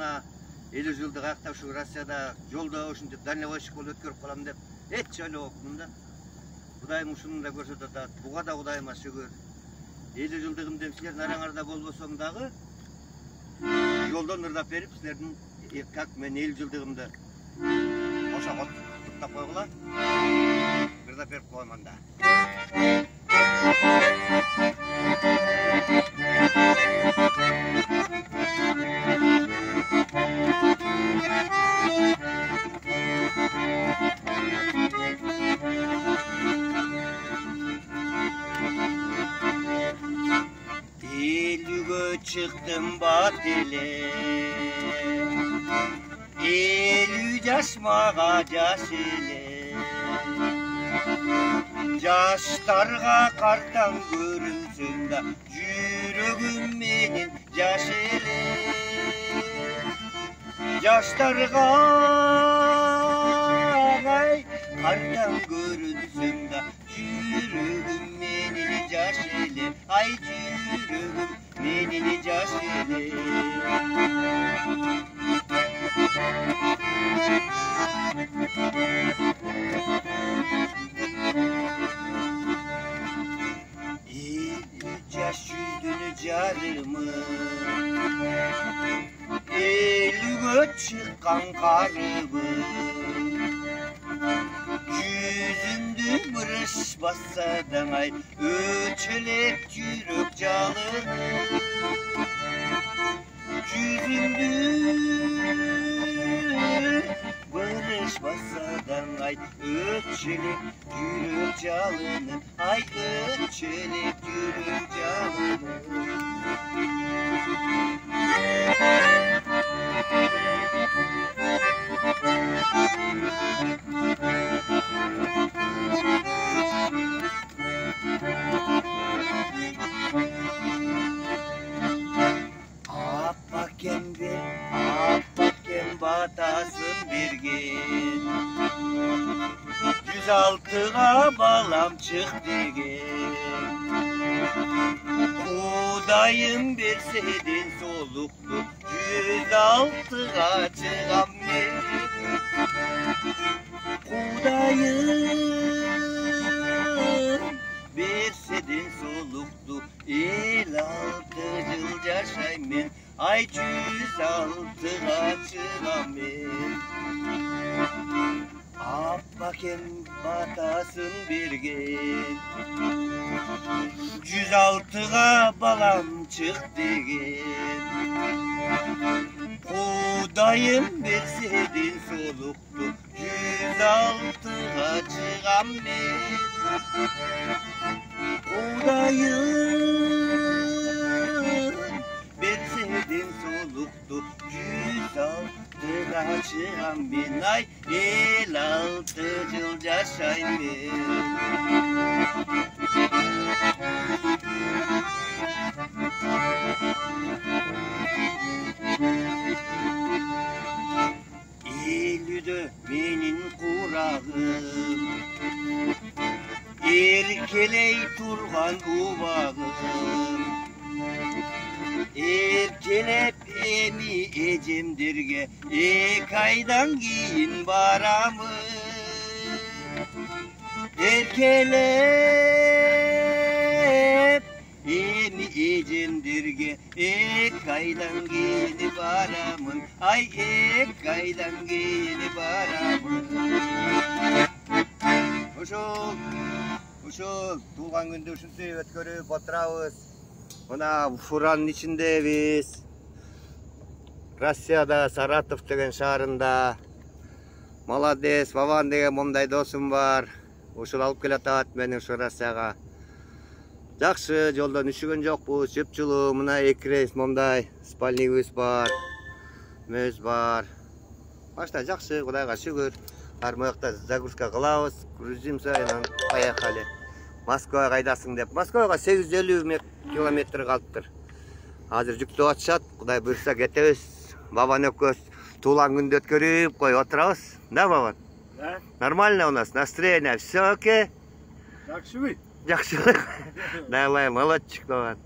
мына 50 жылдык акта ушу Россияда жолдо ушинтип дальневойщик болуп өткөрүп калам деп эч ойлобопмун да. Кудайым ушуну да көрсөтүп атат. Буга да Кудайыма шүгүр. 50 жылдыгымда силердин араңарда болбосом дагы жолдон ырдап берип силердин как мен 50 жылдыгымды ошо куттуктап койгула. Ырдап берип коем анда. Çıktım batile 50 yaşmağa yaş ile Yaşlarga kartan görünsün de Yüreğim benim yaş ile Yaşlarga kartan görünsün de Yüreğim benim yaş ile Ay yüreğim menini yaş ile Yaş yüzünü carımı Elüge çıkan karımı Yüzündü bırış bassadan ay Öçelek yürük calını Yüzündü bırış bassadan ay Öçelek yürük calını Ay öçelek yürük calını Appakken batasın bir gün 106'a balam çıktı gün Kudayım bir sedin soluklu 106'a çıkam ben Kudayım bir sedin soluklu 56 yıl yaşayım ben Ay 106'a çıkam ben Appakken batasın bir gün 106'a balam çıktı gün Kudayım bir sedin soluktu 106'a çıkam ben Kudayım bir sedin soluktu 106'a çıkam ben Ay 56 yıl yaşayım ben Eylül'de benim kurağım Erkeley turgan ubağım Erkelep emi ecemdirge Ekaydan giyin baramı Erkelep emi ecemdirge Ekaydan giyin baramın Ay ekaydan giyin baramın Ушул туулган күндү ушинтип өткөрүп отурабыз. Мына Уфуранын ичиндебиз. Россияда Саратов деген шаарында. Молодец, Вован деген момундай досум бар. Ушул алып келатат мени ушу Россияга. Жакшы, жолдон үшүгөн жокпуз, жыпчылуу. Мына эки рейс момундай спальнигибиз бар. Мөз бар. Башта жакшы, Кудайга шүгүр. Армыякта загрузка кылабыз, грузимся, поехали. Москвага кайдасың деп. Москвага 850 километр калыптыр. Азыр жүктөп атышат. Кудай буйрса кетебиз. Бабан экөөбүз туулган күндү өткөрүп коюп отурабыз. Да, Бабан? Да. Нормально у нас настроение, все окей? Жакшыбы? Жакшы. Давай, молодчик, Бабан.